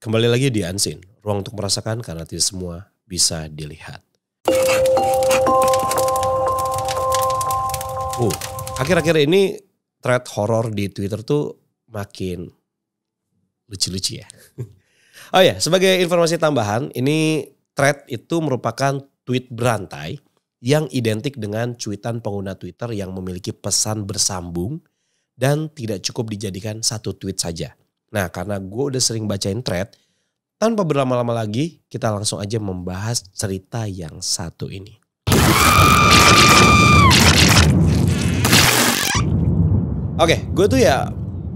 Kembali lagi di Unseen, ruang untuk merasakan karena tidak semua bisa dilihat. Akhir-akhir ini thread horor di Twitter tuh makin lucu-lucu ya. Oh ya, sebagai informasi tambahan, ini thread itu merupakan tweet berantai yang identik dengan cuitan pengguna Twitter yang memiliki pesan bersambung dan tidak cukup dijadikan satu tweet saja. Nah, karena gue udah sering bacain thread, tanpa berlama-lama lagi, kita langsung aja membahas cerita yang satu ini. Oke, gue tuh ya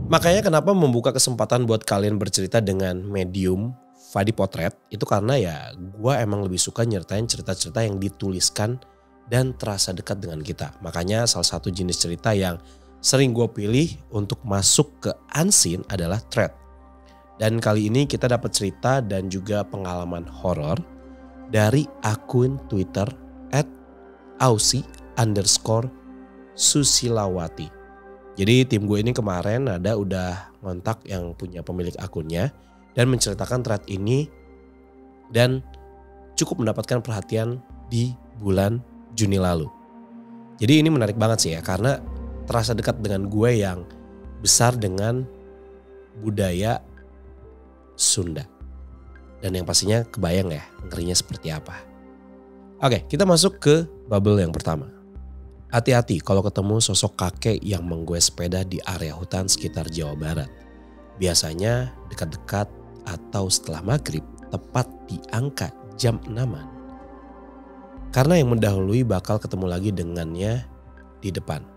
makanya kenapa membuka kesempatan buat kalian bercerita dengan medium Fadi Potret itu karena ya gue emang lebih suka nyeritain cerita-cerita yang dituliskan dan terasa dekat dengan kita. Makanya salah satu jenis cerita yang sering gue pilih untuk masuk ke Unseen adalah thread. Dan kali ini kita dapat cerita dan juga pengalaman horor dari akun Twitter @ausi_susilawati. Jadi tim gue ini kemarin udah ngontak yang punya pemilik akunnya dan menceritakan thread ini dan cukup mendapatkan perhatian di bulan Juni lalu. Jadi ini menarik banget sih ya karena terasa dekat dengan gue yang besar dengan budaya Sunda. Dan yang pastinya kebayang ya ngerinya seperti apa. Oke, kita masuk ke bubble yang pertama. Hati-hati kalau ketemu sosok kakek yang menggoes sepeda di area hutan sekitar Jawa Barat. Biasanya dekat-dekat atau setelah maghrib tepat di angka jam 6-an. Karena yang mendahului bakal ketemu lagi dengannya di depan.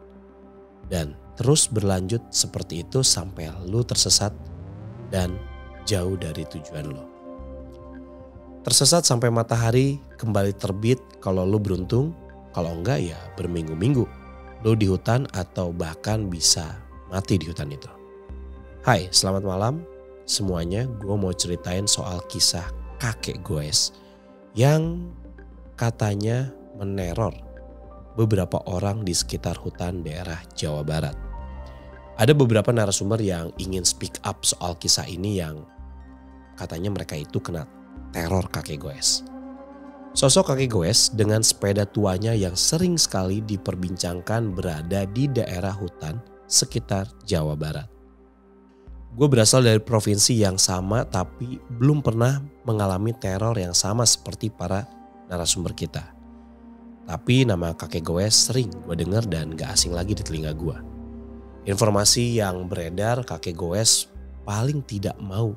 Dan terus berlanjut seperti itu sampai lu tersesat dan jauh dari tujuan lo. Tersesat sampai matahari kembali terbit kalau lu beruntung. Kalau enggak ya berminggu-minggu lo di hutan atau bahkan bisa mati di hutan itu. Hai, selamat malam semuanya. Gue mau ceritain soal kisah kakek goes yang katanya meneror beberapa orang di sekitar hutan daerah Jawa Barat. Ada beberapa narasumber yang ingin speak up soal kisah ini yang katanya mereka itu kena teror kakek goes. Sosok kakek goes dengan sepeda tuanya yang sering sekali diperbincangkan berada di daerah hutan sekitar Jawa Barat. Gue berasal dari provinsi yang sama tapi belum pernah mengalami teror yang sama seperti para narasumber kita. Tapi nama kakek goes sering gue dengar dan gak asing lagi di telinga gue. Informasi yang beredar kakek goes paling tidak mau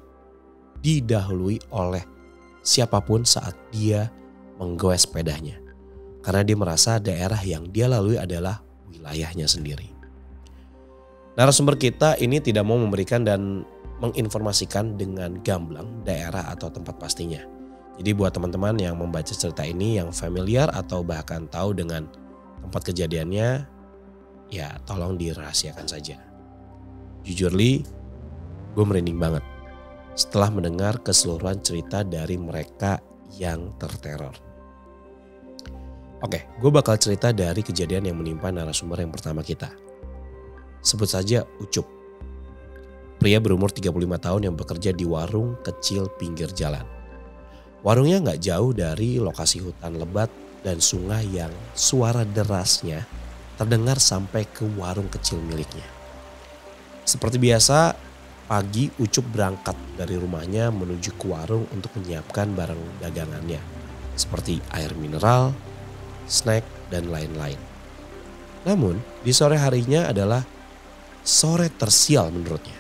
didahului oleh siapapun saat dia menggoes sepedanya. Karena dia merasa daerah yang dia lalui adalah wilayahnya sendiri. Narasumber kita ini tidak mau memberikan dan menginformasikan dengan gamblang daerah atau tempat pastinya. Jadi buat teman-teman yang membaca cerita ini yang familiar atau bahkan tahu dengan tempat kejadiannya, ya tolong dirahasiakan saja. Jujur Li, gue merinding banget setelah mendengar keseluruhan cerita dari mereka yang terteror. Oke, gue bakal cerita dari kejadian yang menimpa narasumber yang pertama kita. Sebut saja Ucup. Pria berumur 35 tahun yang bekerja di warung kecil pinggir jalan. Warungnya gak jauh dari lokasi hutan lebat dan sungai yang suara derasnya terdengar sampai ke warung kecil miliknya. Seperti biasa, pagi Ucup berangkat dari rumahnya menuju ke warung untuk menyiapkan barang dagangannya. Seperti air mineral, snack, dan lain-lain. Namun di sore harinya adalah sore tersial menurutnya.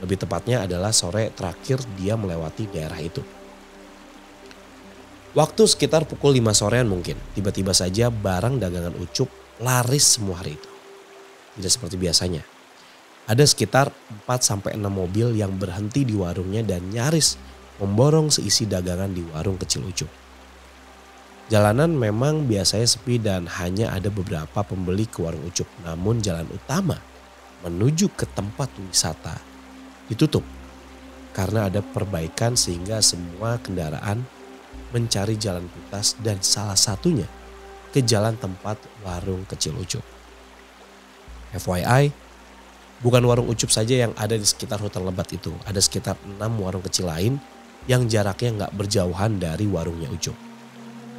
Lebih tepatnya adalah sore terakhir dia melewati daerah itu. Waktu sekitar pukul 5 sorean mungkin, tiba-tiba saja barang dagangan Ucup laris semua hari itu. Tidak seperti biasanya. Ada sekitar 4-6 mobil yang berhenti di warungnya dan nyaris memborong seisi dagangan di warung kecil Ucup. Jalanan memang biasanya sepi dan hanya ada beberapa pembeli ke warung Ucup. Namun jalan utama menuju ke tempat wisata ditutup karena ada perbaikan sehingga semua kendaraan mencari jalan pintas dan salah satunya ke jalan tempat warung kecil Ucup. FYI, Bukan warung Ucup saja yang ada di sekitar hutan lebat itu. Ada sekitar 6 warung kecil lain yang jaraknya nggak berjauhan dari warungnya Ucup.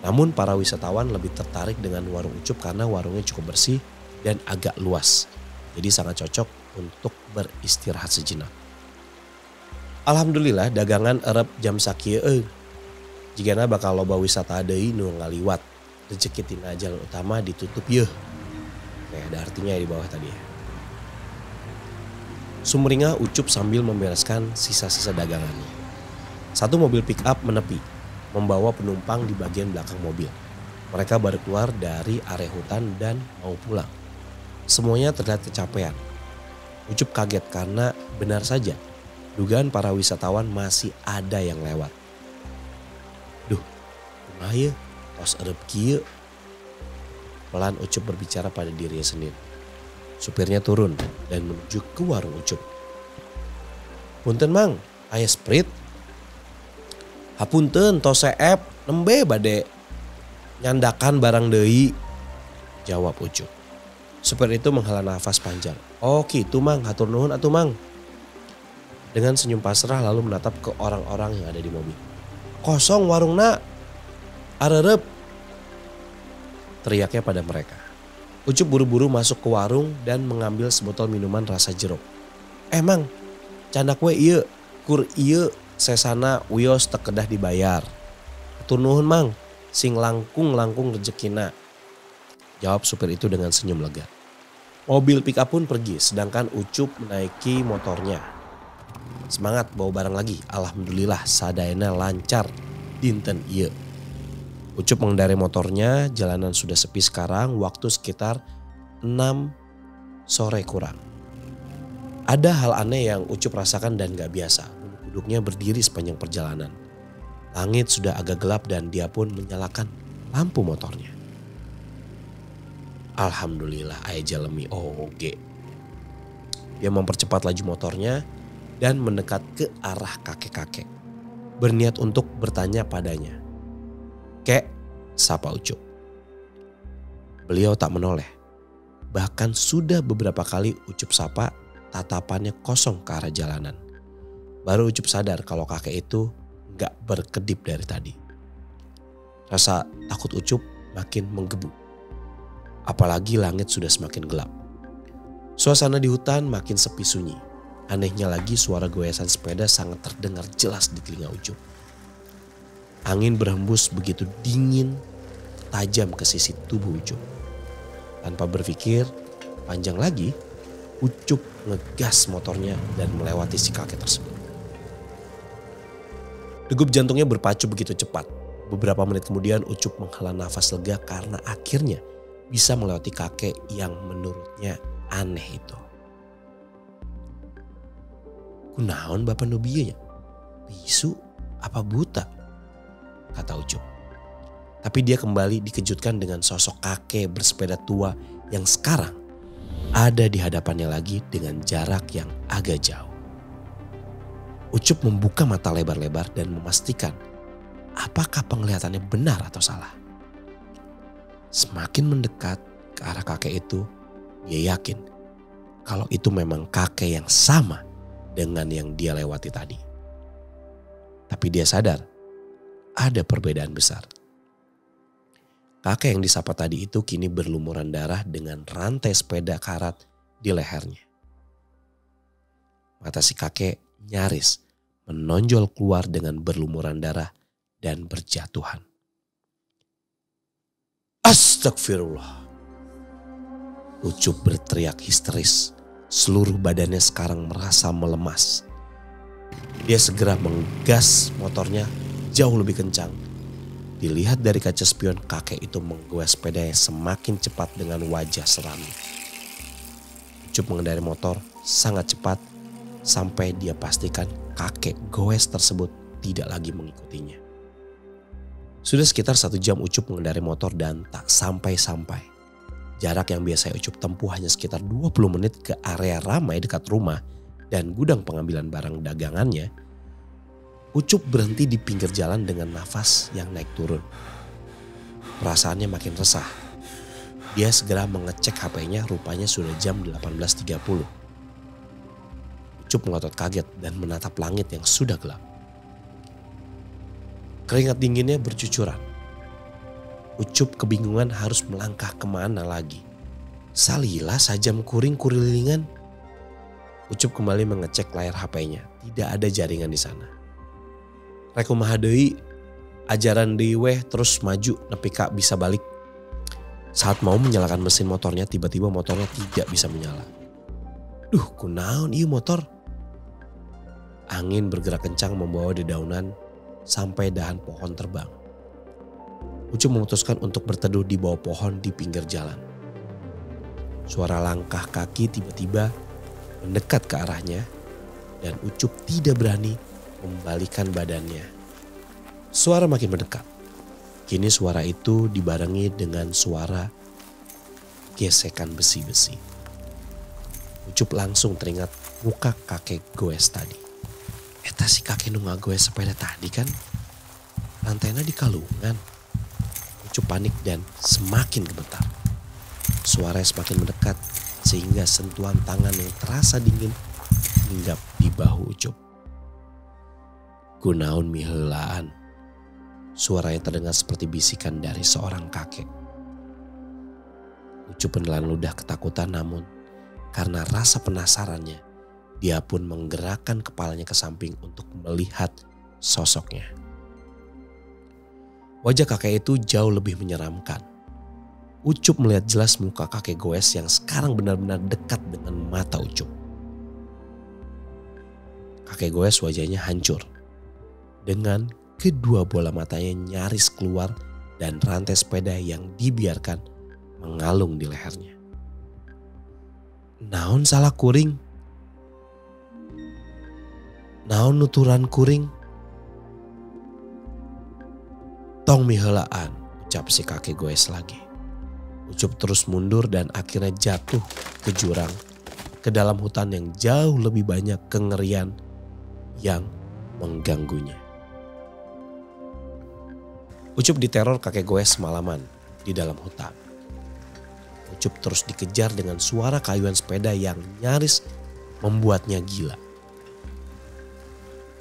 Namun para wisatawan lebih tertarik dengan warung Ucup karena warungnya cukup bersih dan agak luas. Jadi sangat cocok untuk beristirahat sejenak. Alhamdulillah dagangan erep jam sakieu jigana bakal loba wisata deui nu ngaliwat. Rezeki tina jalan utama ditutup yeuh. Ada artinya di bawah tadi ya. Sumringah Ucup sambil membereskan sisa-sisa dagangannya. Satu mobil pick up menepi, membawa penumpang di bagian belakang mobil. Mereka baru keluar dari area hutan dan mau pulang. Semuanya terlihat kecapean. Ucup kaget karena benar saja dugaan para wisatawan masih ada yang lewat. Duh, kumaha ye, tos erep kieu. Pelan Ucup berbicara pada dirinya sendiri. Supirnya turun dan menuju ke warung Ucup. Punten mang, aya Sprite. Hapunten tos seep, nembe bade nyandakan barang deui, jawab Ucup. Supir itu menghela nafas panjang. Oh gitu mang, hatur nuhun atuh mang. Dengan senyum pasrah lalu menatap ke orang-orang yang ada di mobil. Kosong warungna, arerep, teriaknya pada mereka. Ucup buru-buru masuk ke warung dan mengambil sebotol minuman rasa jeruk. Emang, candak we ieu, kur ieu sesana wios teu kedah dibayar. Hatur nuhun mang, sing langkung-langkung rezekina, jawab supir itu dengan senyum lega. Mobil pick up pun pergi sedangkan Ucup menaiki motornya. Semangat bawa barang lagi, alhamdulillah sadayana lancar dinten ieu. Ucup mengendarai motornya, jalanan sudah sepi sekarang, waktu sekitar 6 sore kurang. Ada hal aneh yang Ucup rasakan dan gak biasa. Duduknya berdiri sepanjang perjalanan. Langit sudah agak gelap dan dia pun menyalakan lampu motornya. Alhamdulillah aya jalemi oge. Dia mempercepat laju motornya dan mendekat ke arah kakek-kakek. Berniat untuk bertanya padanya. Kek, sapa Ucup. Beliau tak menoleh. Bahkan sudah beberapa kali Ucup sapa, tatapannya kosong ke arah jalanan. Baru Ucup sadar kalau kakek itu gak berkedip dari tadi. Rasa takut Ucup makin menggebu. Apalagi langit sudah semakin gelap. Suasana di hutan makin sepi sunyi. Anehnya lagi suara goyasan sepeda sangat terdengar jelas di telinga Ucup. Angin berhembus begitu dingin, tajam ke sisi tubuh Ucup. Tanpa berpikir panjang lagi, Ucup ngegas motornya dan melewati si kakek tersebut. Degup jantungnya berpacu begitu cepat. Beberapa menit kemudian Ucup menghela nafas lega karena akhirnya bisa melewati kakek yang menurutnya aneh itu. Kunaon bapak nu bieu nya? Bisu apa buta? Kata Ucup. Tapi dia kembali dikejutkan dengan sosok kakek bersepeda tua yang sekarang ada di hadapannya lagi dengan jarak yang agak jauh. Ucup membuka mata lebar-lebar dan memastikan apakah penglihatannya benar atau salah. Semakin mendekat ke arah kakek itu, dia yakin kalau itu memang kakek yang sama dengan yang dia lewati tadi. Tapi dia sadar ada perbedaan besar. Kakek yang disapa tadi itu kini berlumuran darah dengan rantai sepeda karat di lehernya. Mata si kakek nyaris menonjol keluar dengan berlumuran darah dan berjatuhan. Astagfirullah. Ucup berteriak histeris. Seluruh badannya sekarang merasa melemas. Dia segera menggas motornya jauh lebih kencang. Dilihat dari kaca spion, kakek itu menggoes sepedanya semakin cepat dengan wajah seram. Ucup mengendarai motor sangat cepat sampai dia pastikan kakek goes tersebut tidak lagi mengikutinya. Sudah sekitar 1 jam Ucup mengendarai motor dan tak sampai-sampai. Jarak yang biasa Ucup tempuh hanya sekitar 20 menit ke area ramai dekat rumah dan gudang pengambilan barang dagangannya. Ucup berhenti di pinggir jalan dengan nafas yang naik turun. Perasaannya makin resah. Dia segera mengecek HP-nya, rupanya sudah jam 18.30. Ucup melotot kaget dan menatap langit yang sudah gelap. Keringat dinginnya bercucuran. Ucup kebingungan harus melangkah kemana lagi. Salila sajam kuring kurilingan. Ucup kembali mengecek layar HP-nya. Tidak ada jaringan di sana. Rek kumaha deui, ajaran deui weh terus maju nepi ka bisa balik. Saat mau menyalakan mesin motornya, tiba-tiba motornya tidak bisa menyala. Duh, kunaon ieu motor? Angin bergerak kencang membawa dedaunan sampai dahan pohon terbang. Ucup memutuskan untuk berteduh di bawah pohon di pinggir jalan. Suara langkah kaki tiba-tiba mendekat ke arahnya dan Ucup tidak berani membalikan badannya. Suara makin mendekat. Kini suara itu dibarengi dengan suara gesekan besi-besi. Ucup langsung teringat muka kakek goes tadi. Eta si kakek nu ngagoes sepeda tadi kan, lantainya di kalungan. Ucup panik dan semakin gemetar. Suara semakin mendekat sehingga sentuhan tangan yang terasa dingin hinggap di bahu Ucup. Kunaon miheulaan. Suara yang terdengar seperti bisikan dari seorang kakek. Ucup menelan ludah ketakutan, namun karena rasa penasarannya, dia pun menggerakkan kepalanya ke samping untuk melihat sosoknya. Wajah kakek itu jauh lebih menyeramkan. Ucup melihat jelas muka kakek goes yang sekarang benar-benar dekat dengan mata Ucup. Kakek goes wajahnya hancur. Dengan kedua bola matanya nyaris keluar dan rantai sepeda yang dibiarkan mengalung di lehernya. Naon salah kuring? Naon nuturan kuring? Tong miheulaan, ucap si kakek goes lagi. Ucup terus mundur dan akhirnya jatuh ke jurang, ke dalam hutan yang jauh lebih banyak kengerian yang mengganggunya. Ucup diteror kakek goes semalaman di dalam hutan. Ucup terus dikejar dengan suara kayuan sepeda yang nyaris membuatnya gila.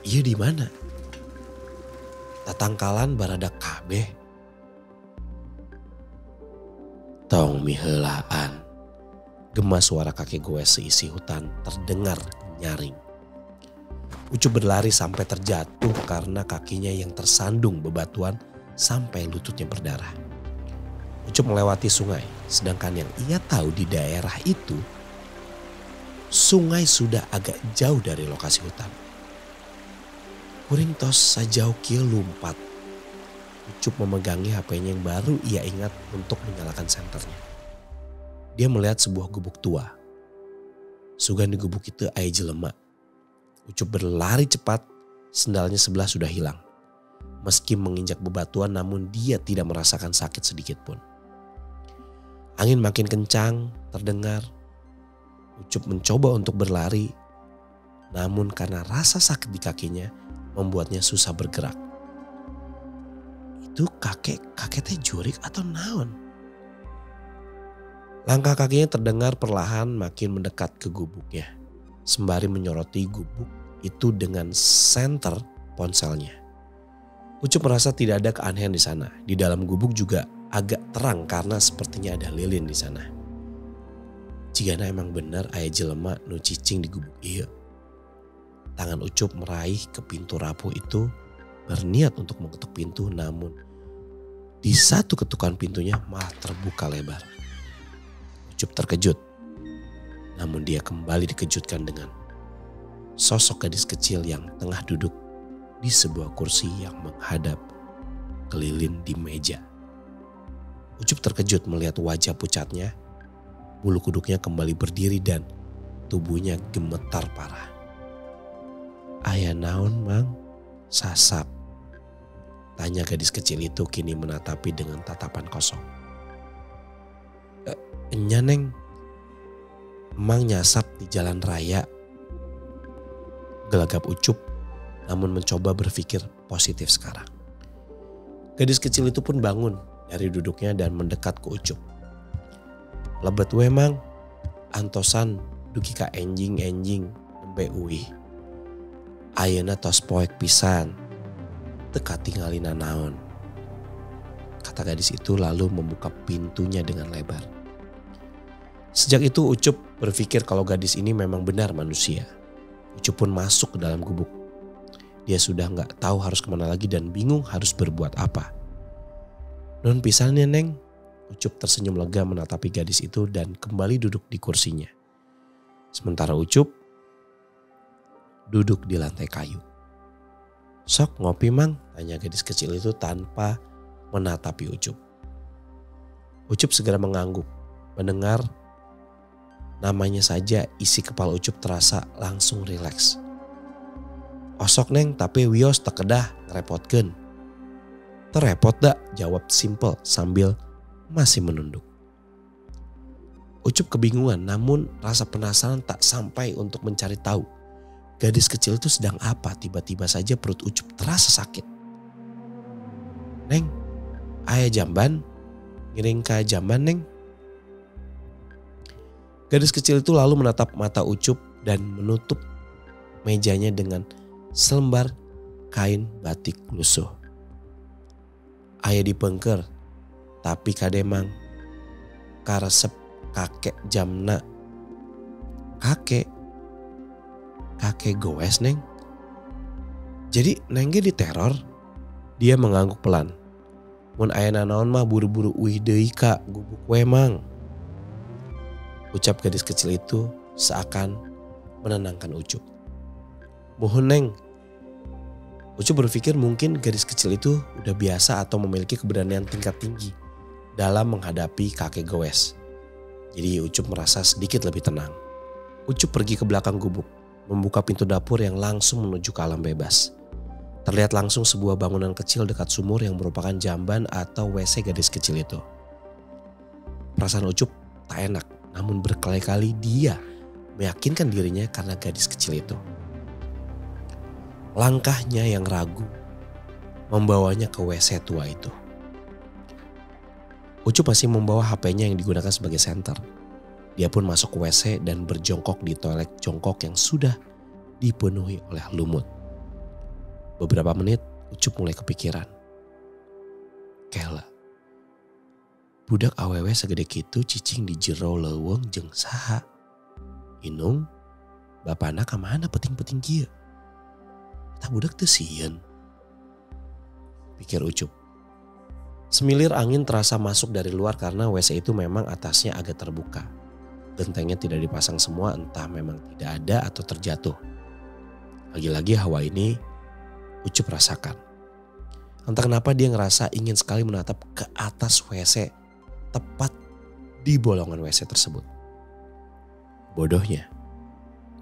Iya di mana? Tatangkalan barada kabeh. Tong miheulaan. Gema suara kakek goes seisi hutan terdengar nyaring. Ucup berlari sampai terjatuh karena kakinya yang tersandung bebatuan sampai lututnya berdarah. Ucup melewati sungai, sedangkan yang ia tahu di daerah itu, sungai sudah agak jauh dari lokasi hutan. Kuring tos sajauh kieu lumpat. Ucup memegangi HP-nya yang baru ia ingat untuk menyalakan senternya. Dia melihat sebuah gubuk tua. Sugan di gubuk itu aya jelema. Ucup berlari cepat, sendalnya sebelah sudah hilang. Meski menginjak bebatuan, namun dia tidak merasakan sakit sedikit pun. Angin makin kencang terdengar. Ucup mencoba untuk berlari, namun karena rasa sakit di kakinya membuatnya susah bergerak. Itu kakek teh jurik atau naon? Langkah kakinya terdengar perlahan makin mendekat ke gubuknya, sembari menyoroti gubuk itu dengan senter ponselnya. Ucup merasa tidak ada keanehan di sana. Di dalam gubuk juga agak terang karena sepertinya ada lilin di sana. Jigana emang benar aya jelema nu cicing di gubuk ieu. Tangan Ucup meraih ke pintu rapuh itu, berniat untuk mengetuk pintu, namun di satu ketukan pintunya malah terbuka lebar. Ucup terkejut, namun dia kembali dikejutkan dengan sosok gadis kecil yang tengah duduk di sebuah kursi yang menghadap ke lilin di meja. Ucup terkejut melihat wajah pucatnya, bulu kuduknya kembali berdiri dan tubuhnya gemetar parah. Aya naon mang? Sasap. Tanya gadis kecil itu kini menatapi dengan tatapan kosong. Enya neng, emang nyasap di jalan raya. Gelagap Ucup namun mencoba berpikir positif sekarang. Gadis kecil itu pun bangun dari duduknya dan mendekat ke Ucup. Lebet we mang, antosan dugi ka enjing Uwi. Ayeuna tos poek pisan. Teu katingalina naon. Kata gadis itu lalu membuka pintunya dengan lebar. Sejak itu Ucup berpikir kalau gadis ini memang benar manusia. Ucup pun masuk ke dalam gubuk. Dia sudah gak tahu harus kemana lagi dan bingung harus berbuat apa. Nuhun pisannya Neng. Ucup tersenyum lega menatapi gadis itu dan kembali duduk di kursinya. Sementara Ucup duduk di lantai kayu. Sok ngopi Mang, tanya gadis kecil itu tanpa menatapi Ucup. Ucup segera mengangguk. Mendengar namanya saja isi kepala Ucup terasa langsung rileks. Osok Neng tapi wios teu kedah ngerepotkeun. Terrepot dak, jawab simple sambil masih menunduk. Ucup kebingungan namun rasa penasaran tak sampai untuk mencari tahu. Gadis kecil itu sedang apa, tiba-tiba saja perut Ucup terasa sakit. Neng, aya jamban? Ngiring ka jamban Neng? Gadis kecil itu lalu menatap mata Ucup dan menutup mejanya dengan selembar kain batik lusuh. Aya dipengker, tapi kademang karesep kakek jamna. Kakek goes Neng. Jadi Neng ge diteror? Dia mengangguk pelan. Mun aya naon mah buru-buru uih deui ka gubuk we Mang. Ucap gadis kecil itu seakan menenangkan Ucup. Mohon Neng. Ucup berpikir mungkin gadis kecil itu udah biasa atau memiliki keberanian tingkat tinggi dalam menghadapi kakek goes. Jadi Ucup merasa sedikit lebih tenang. Ucup pergi ke belakang gubuk, membuka pintu dapur yang langsung menuju ke alam bebas. Terlihat langsung sebuah bangunan kecil dekat sumur yang merupakan jamban atau WC gadis kecil itu. Perasaan Ucup tak enak, namun berkali-kali dia meyakinkan dirinya karena gadis kecil itu. Langkahnya yang ragu membawanya ke WC tua itu. Ucup masih membawa HP-nya yang digunakan sebagai senter. Dia pun masuk ke WC dan berjongkok di toilet jongkok yang sudah dipenuhi oleh lumut. Beberapa menit Ucup mulai kepikiran. Kela, budak awewe segede kitu cicing di jero leuweung jeung saha? Inung, bapana kamana peting-peting kieu? Eta budak teu sieun. Pikir Ucup. Semilir angin terasa masuk dari luar karena WC itu memang atasnya agak terbuka. Gentengnya tidak dipasang semua, entah memang tidak ada atau terjatuh. Lagi-lagi hawa ini Ucup rasakan. Entah kenapa dia ngerasa ingin sekali menatap ke atas WC tepat di bolongan WC tersebut. Bodohnya,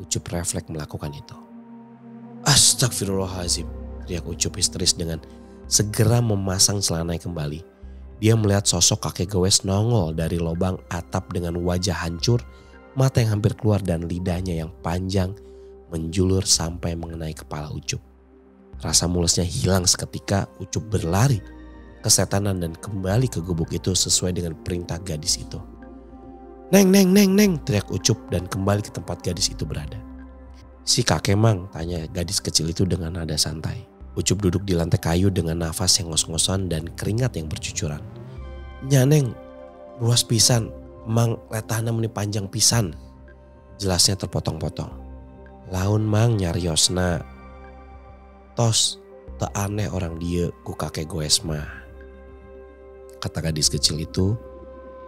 Ucup refleks melakukan itu. Astagfirullahaladzim, teriak Ucup histeris dengan segera memasang celananya kembali. Dia melihat sosok kakek goes nongol dari lubang atap dengan wajah hancur, mata yang hampir keluar dan lidahnya yang panjang menjulur sampai mengenai kepala Ucup. Rasa mulusnya hilang seketika. Ucup berlari kesetanan dan kembali ke gubuk itu sesuai dengan perintah gadis itu. Neng, teriak Ucup dan kembali ke tempat gadis itu berada. Si kakek Mang, tanya gadis kecil itu dengan nada santai. Ucup duduk di lantai kayu dengan nafas yang ngos-ngosan dan keringat yang bercucuran. Nya Neng, luas pisan, Mang letahna meni panjang pisan. Jelasnya terpotong-potong. Laun Mang nyariosna. Tos, teu aneh orang dieu ku kakek goes mah. Kata gadis kecil itu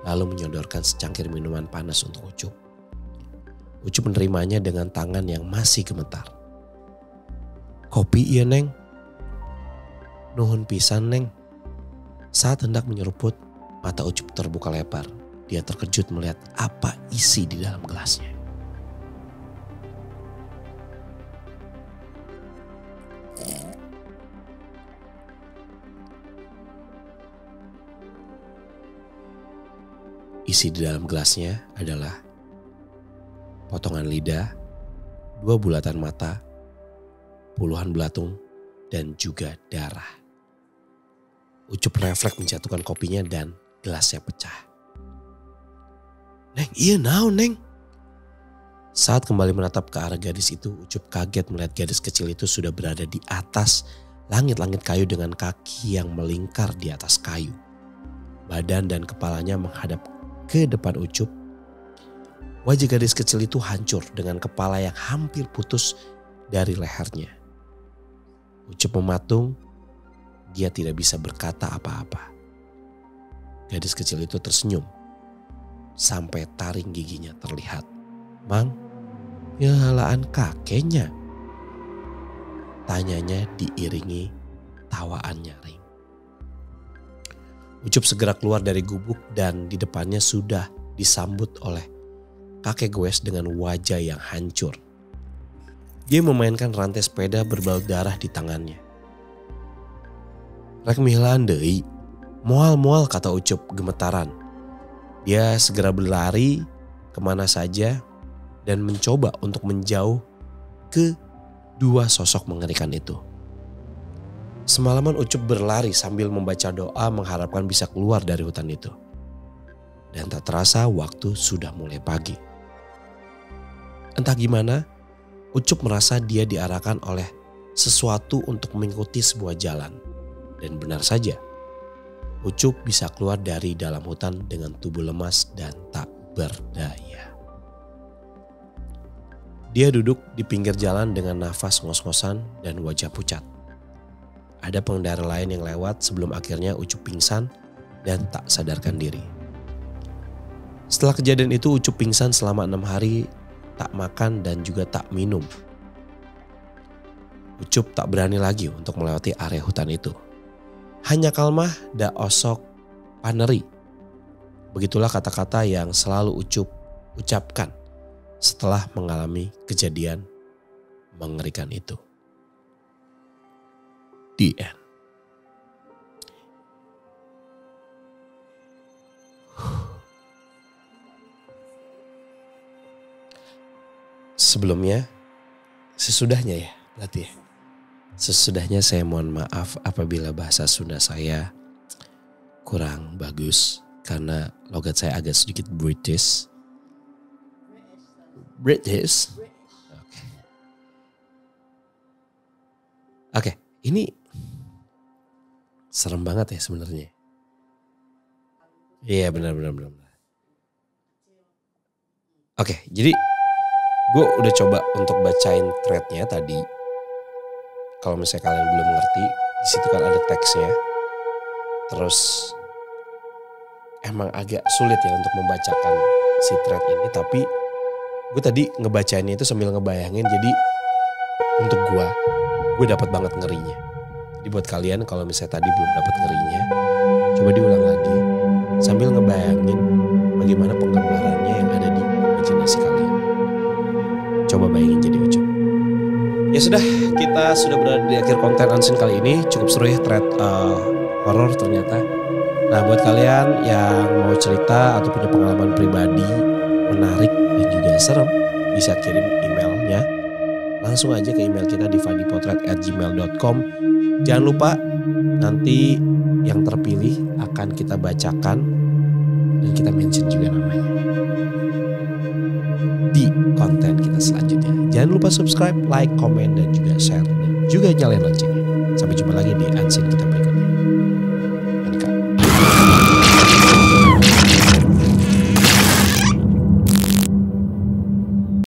lalu menyodorkan secangkir minuman panas untuk Ucup. Ucup menerimanya dengan tangan yang masih gemetar. Kopi iya Neng. Nuhun pisan Neng. Saat hendak menyeruput, mata Ucup terbuka lebar. Dia terkejut melihat apa isi di dalam gelasnya. Isi di dalam gelasnya adalah potongan lidah, 2 bulatan mata, puluhan belatung, dan juga darah. Ucup refleks menjatuhkan kopinya dan gelasnya pecah. Neng, iya naon Neng? Saat kembali menatap ke arah gadis itu, Ucup kaget melihat gadis kecil itu sudah berada di atas langit-langit kayu dengan kaki yang melingkar di atas kayu. Badan dan kepalanya menghadap ke depan Ucup. Wajah gadis kecil itu hancur dengan kepala yang hampir putus dari lehernya. Ucup mematung, dia tidak bisa berkata apa-apa. Gadis kecil itu tersenyum sampai taring giginya terlihat. "Mang, nyalaan kakeknya?" tanyanya diiringi tawaan nyaring. Ucup segera keluar dari gubuk dan di depannya sudah disambut oleh kakek goes dengan wajah yang hancur. Dia memainkan rantai sepeda berbalut darah di tangannya. "Rek mihlaan deui, moal-moal," kata Ucup gemetaran. Dia segera berlari kemana saja dan mencoba untuk menjauh ke dua sosok mengerikan itu. Semalaman Ucup berlari sambil membaca doa mengharapkan bisa keluar dari hutan itu. Dan tak terasa waktu sudah mulai pagi. Entah gimana, Ucup merasa dia diarahkan oleh sesuatu untuk mengikuti sebuah jalan. Dan benar saja, Ucup bisa keluar dari dalam hutan dengan tubuh lemas dan tak berdaya. Dia duduk di pinggir jalan dengan nafas ngos-ngosan dan wajah pucat. Ada pengendara lain yang lewat sebelum akhirnya Ucup pingsan dan tak sadarkan diri. Setelah kejadian itu Ucup pingsan selama 6 hari, tak makan dan juga tak minum. Ucup tak berani lagi untuk melewati area hutan itu. Hanya kalmah da osok paneri. Begitulah kata-kata yang selalu Ucup ucapkan setelah mengalami kejadian mengerikan itu. The end. Sebelumnya, sesudahnya ya berarti ya. Sesudahnya saya mohon maaf apabila bahasa Sunda saya kurang bagus karena logat saya agak sedikit British. Oke, ini serem banget ya sebenarnya. Iya benar. Oke, jadi gue udah coba untuk bacain threadnya tadi. Kalau misalnya kalian belum ngerti, di situ kan ada teksnya. Terus emang agak sulit ya untuk membacakan si thread ini, tapi gue tadi ngebacainnya itu sambil ngebayangin, jadi untuk gue dapat banget ngerinya. Jadi buat kalian kalau misalnya tadi belum dapat ngerinya, coba diulang lagi sambil ngebayangin bagaimana penggambarannya yang ada di imajinasi kalian. Coba bayangin jadi Ucup. Ya sudah, kita sudah berada di akhir konten Unseen kali ini. Cukup seru ya thread horor ternyata. Nah buat kalian yang mau cerita atau punya pengalaman pribadi menarik dan juga serem, bisa kirim emailnya langsung aja ke email kita di fadipotret@gmail.com. Jangan lupa nanti yang terpilih akan kita bacakan dan kita mention juga namanya di konten kita selanjutnya. Jangan lupa subscribe, like, komen, dan juga share, dan juga nyalain loncengnya. Sampai jumpa lagi di Unseen kita.